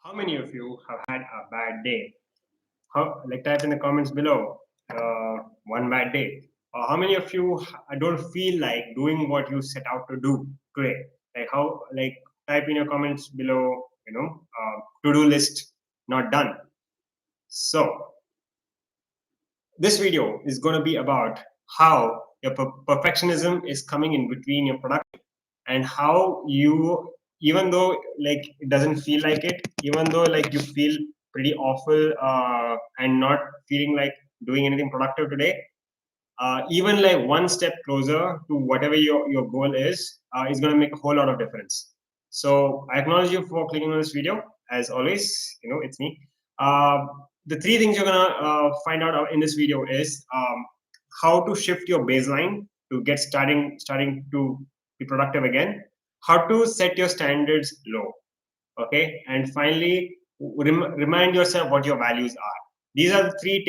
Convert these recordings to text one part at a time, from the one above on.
How many of you have had a bad day? Type in the comments below. One bad day. How many of you don't feel like doing what you set out to do today? Type in your comments below. To-do list not done. So this video is going to be about how your perfectionism is coming in between your product and how you, even though like it doesn't feel like it, even though like you feel pretty awful and not feeling like doing anything productive today, even like one step closer to whatever your goal is going to make a whole lot of difference. So I acknowledge you for clicking on this video. As always, it's me. uh, the three things you're going to find out in this video is how to shift your baseline to get starting to be productive again, how to set your standards low, okay, and finally remind yourself what your values are. These are the three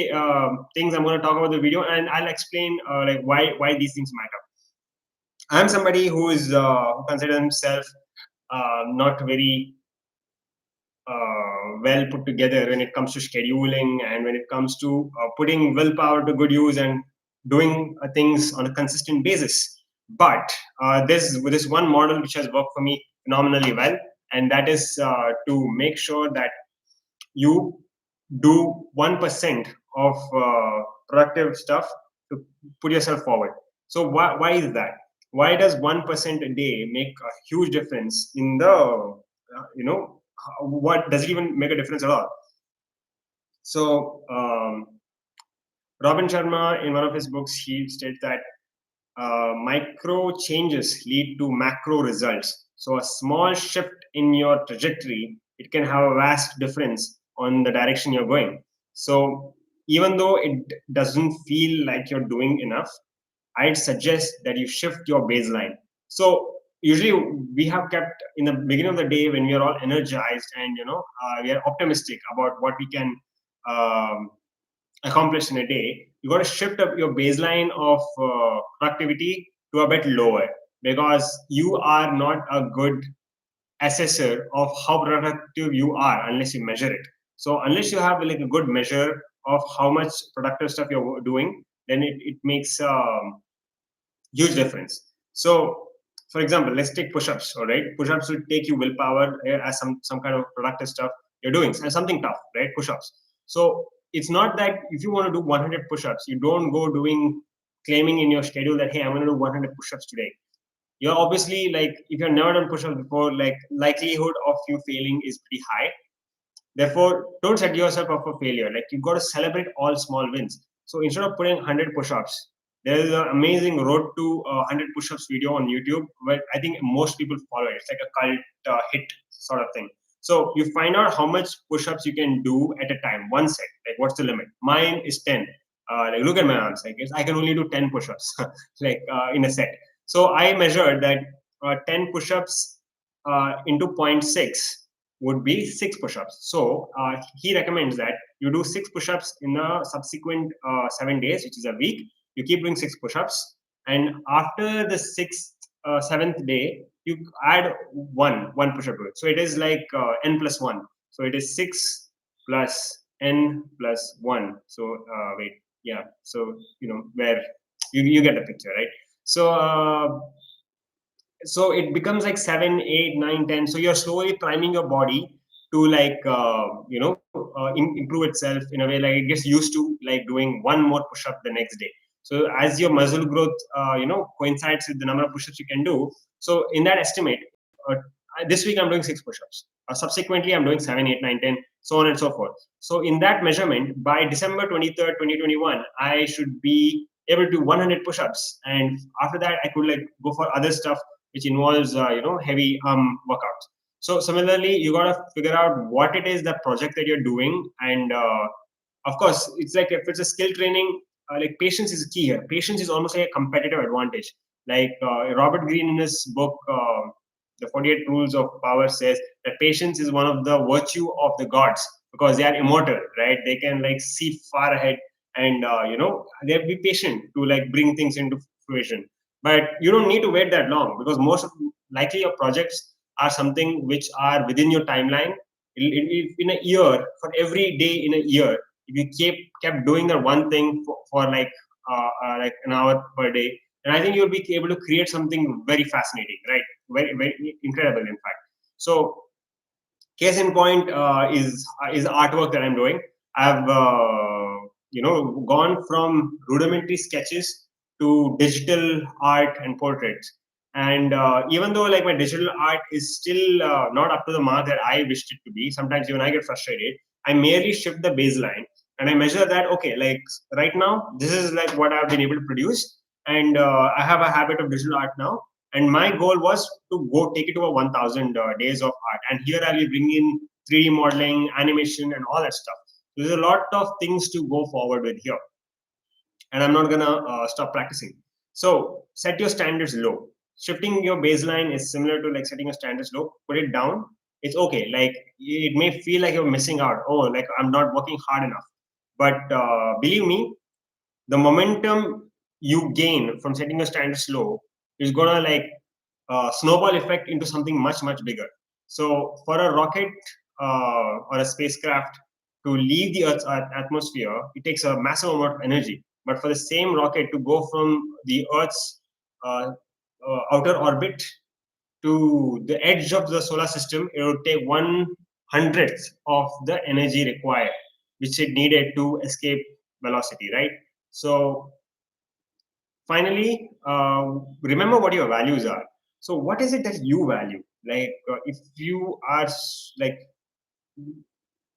things I'm going to talk about in the video, and I'll explain like why these things matter. I'm somebody who is who considers himself not very well put together when it comes to scheduling and when it comes to putting willpower to good use and doing things on a consistent basis. But this one model which has worked for me phenomenally well, and that is to make sure that you do 1% of productive stuff to put yourself forward. So why is that? Why does 1% a day make a huge difference in the what does it even make a difference at all? So Robin Sharma, in one of his books, he states that micro changes lead to macro results. So a small shift in your trajectory, it can have a vast difference on the direction you're going. So even though it doesn't feel like you're doing enough, I'd suggest that you shift your baseline. So usually we have kept in the beginning of the day when we are all energized and we are optimistic about what we can um, accomplish in a day. You got to shift up your baseline of productivity to a bit lower, because you are not a good assessor of how productive you are unless you measure it. So unless you have like a good measure of how much productive stuff you're doing, then it makes huge difference. So, for example, let's take push-ups. All right, push-ups will take you willpower as some kind of productive stuff you're doing, and something tough, right? Push-ups. So it's not that if you want to do 100 push-ups, you don't go doing claiming in your schedule that hey, I'm going to do 100 push-ups today. You're obviously like if you've never done push-ups before, like likelihood of you failing is pretty high. Therefore, don't set yourself up for failure. Like you've got to celebrate all small wins. So instead of putting 100 push-ups, there is an amazing road to 100 push-ups video on YouTube where I think most people follow it. It's like a cult hit sort of thing. So you find out how much push-ups you can do at a time, one set. Like what's the limit? Mine is 10. Like look at my arms. Like I can only do 10 push-ups, like in a set. So I measured that 10 push-ups into zero point 0.6 would be 6 push-ups. So he recommends that you do 6 push-ups in a subsequent 7 days, which is a week. You keep doing 6 push-ups, and after the seventh day, you add one push-up to it. So it is like n plus 1. So it is 6 plus n plus 1. So wait, yeah. So where you get the picture, right? So it becomes like 7, 8, 9, 10. So you're slowly priming your body to like improve itself in a way like it gets used to like doing one more push up the next day. So as your muscle growth coincides with the number of push-ups you can do, so in that estimate, uh, this week I'm doing 6 push-ups, subsequently I'm doing 7, 8, 9, 10, so on and so forth. So in that measurement, by December 23rd 2021, I should be able to do 100 push-ups, and after that I could like go for other stuff which involves heavy workouts. So similarly, you got to figure out what it is, the project that you're doing, and of course, it's like if it's a skill training, like patience is key here. Patience is almost like a competitive advantage. Like Robert Greene in his book, The 48 Rules of Power, says that patience is one of the virtue of the gods because they are immortal, right? They can like see far ahead, and they'll be patient to like bring things into fruition. But you don't need to wait that long because most of likely your projects are something which are within your timeline, In a year, for every day in a year, if you kept doing that one thing for like an hour per day, and I think you'll be able to create something very fascinating, right? Very, very incredible, in fact. So, case in point is artwork that I'm doing. I've gone from rudimentary sketches to digital art and portraits. And even though like my digital art is still not up to the mark that I wished it to be, sometimes even I get frustrated. I merely shift the baseline and I measure that, okay, like right now this is like what I've been able to produce, and I have a habit of digital art now, and my goal was to go take it to a 1000 days of art, and here I will bring in 3D modeling, animation, and all that stuff. There's a lot of things to go forward with here, and I'm not gonna stop practicing. So set your standards low. Shifting your baseline is similar to like setting your standards low. Put it down. It's okay. Like it may feel like you're missing out. Oh, like I'm not working hard enough. But believe me, the momentum you gain from setting your standards low is gonna like snowball effect into something much bigger. So for a rocket or a spacecraft to leave the Earth's atmosphere, it takes a massive amount of energy. But for the same rocket to go from the Earth's outer orbit to the edge of the solar system, it would take 1/100th of the energy required, which it needed to escape velocity, right? So finally, remember what your values are. So what is it that you value? Like if you are like,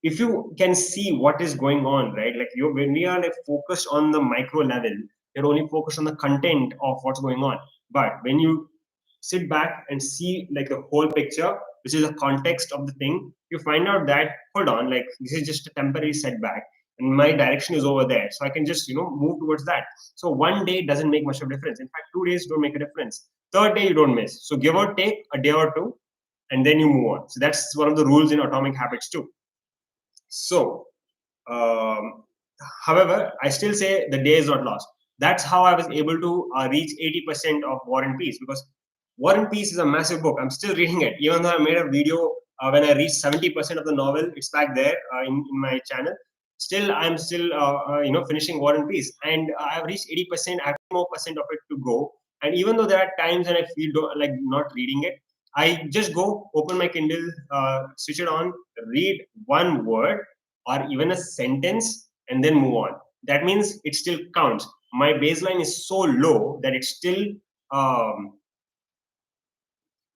if you can see what is going on, right? Like you, when we are like focused on the micro level, you're only focused on the content of what's going on. But when you sit back and see like the whole picture, which is the context of the thing, you find out that, hold on, like this is just a temporary setback, and my direction is over there, so I can just move towards that. So one day doesn't make much of a difference. In fact, 2 days don't make a difference. Third day you don't miss. So give or take a day or two, and then you move on. So that's one of the rules in Atomic Habits too. So, um, however, I still say the day is not lost. That's how I was able to reach 80% of War and Peace, because War and Peace is a massive book. I'm still reading it, even though I made a video when I reached 70% of the novel. It's back there in my channel. Still, I'm still finishing War and Peace, and I've reached 80%. I have more percent of it to go. And even though there are times when I feel like not reading it, I just go open my Kindle, switch it on, read one word or even a sentence, and then move on. That means it still counts. My baseline is so low that um,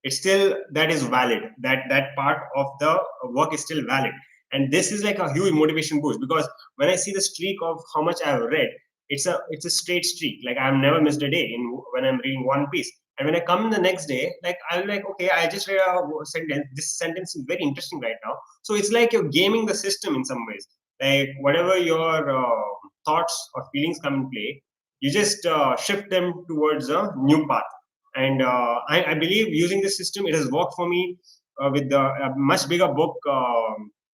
it's still that is valid. That part of the work is still valid, and this is like a huge motivation boost, because when I see the streak of how much I have read, it's a straight streak. Like I've never missed a day in when I'm reading One Piece. And when I come the next day, like I'm like, okay, I just read a sentence. This sentence is very interesting right now. So it's like you're gaming the system in some ways. Like whatever your thoughts or feelings come in play, you just shift them towards a new path. And I believe using this system, it has worked for me with a much bigger book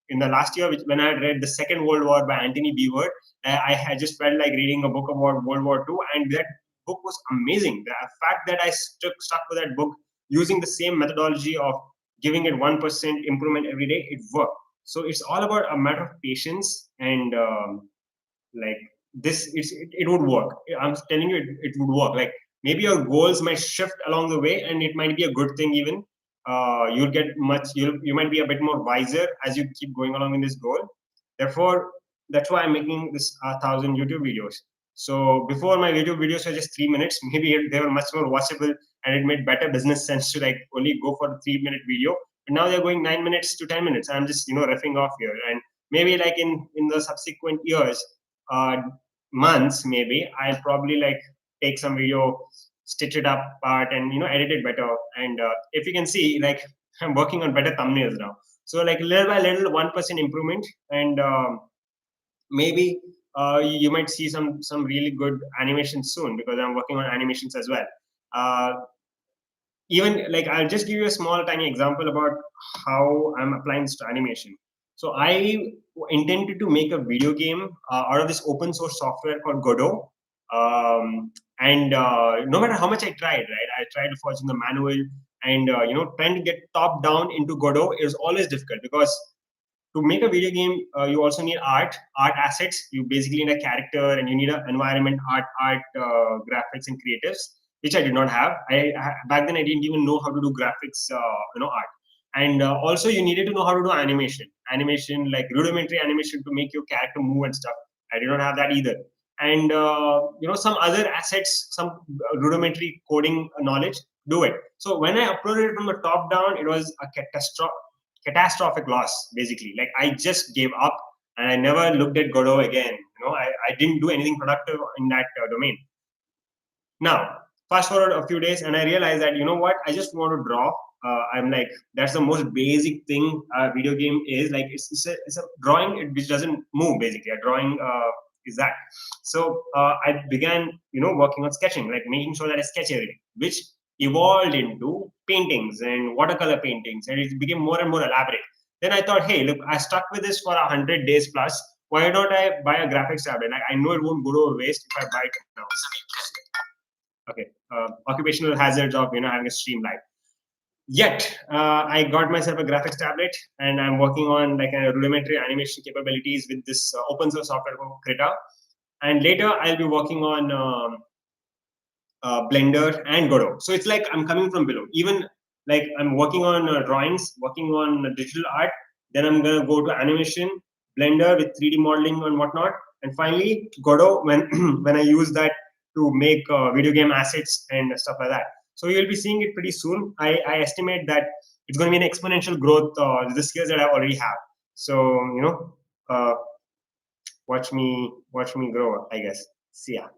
in the last year, when I had read The Second World War by Anthony Beevor. I had just felt like reading a book about World War II, and that book was amazing. The fact that I stuck with that book using the same methodology of giving it 1% improvement every day, it worked. So it's all about a matter of patience, and like this, it would work. I'm telling you, it would work. Like maybe your goals might shift along the way, and it might be a good thing even. You'll get much, you might be a bit more wiser as you keep going along in this goal. Therefore, that's why I'm making this 1,000 YouTube videos. So before, my YouTube videos were just 3 minutes. Maybe they were much more watchable, and it made better business sense to like only go for the 3 minute video. And now they're going 9 minutes to 10 minutes. I'm just riffing off here, and maybe like in the subsequent years, uh, months, maybe I'll probably like take some video, stitch it up part, and edit it better. And if you can see, like I'm working on better thumbnails now. So like little by little, 1% improvement, and maybe you might see some really good animations soon, because I'm working on animations as well. Uh, Even like I'll just give you a small tiny example about how I'm applying this to animation. So I intended to make a video game out of this open source software called Godot. And no matter how much I tried, right, I tried to forge in the manual, and trying to get top down into Godot is always difficult, because to make a video game, you also need art assets. You basically need a character, and you need an environment, art graphics and creatives, which I did not have. Back then I didn't even know how to do graphics, art. And also you needed to know how to do animation like rudimentary animation to make your character move and stuff. I did not have that either. And some other assets, some rudimentary coding knowledge, do it. So when I uploaded it from the top down, it was a catastrophic loss, basically. Like I just gave up, and I never looked at Godot again. I didn't do anything productive in that domain. Now, fast forward a few days, and I realized that, what, I just want to draw. I'm like, that's the most basic thing a video game is. Like, it's a drawing which doesn't move, basically. A drawing is that. So I began, working on sketching, like making sure that I sketch everything, which evolved into paintings and watercolor paintings, and it became more and more elaborate. Then I thought, hey, look, I stuck with this for 100 days plus. Why don't I buy a graphics tablet? Like, I know it won't go to waste if I buy it now. Okay, occupational hazards of having a stream live. Yet I got myself a graphics tablet, and I'm working on like a rudimentary animation capabilities with this open source software called Krita. And later I'll be working on Blender and Godot. So it's like I'm coming from below. Even like I'm working on drawings, working on digital art. Then I'm gonna go to animation, Blender with 3D modeling and whatnot, and finally Godot when when I use that to make video game assets and stuff like that. So you'll be seeing it pretty soon. I estimate that it's going to be an exponential growth. The skills that I already have. So watch me grow, I guess. See ya.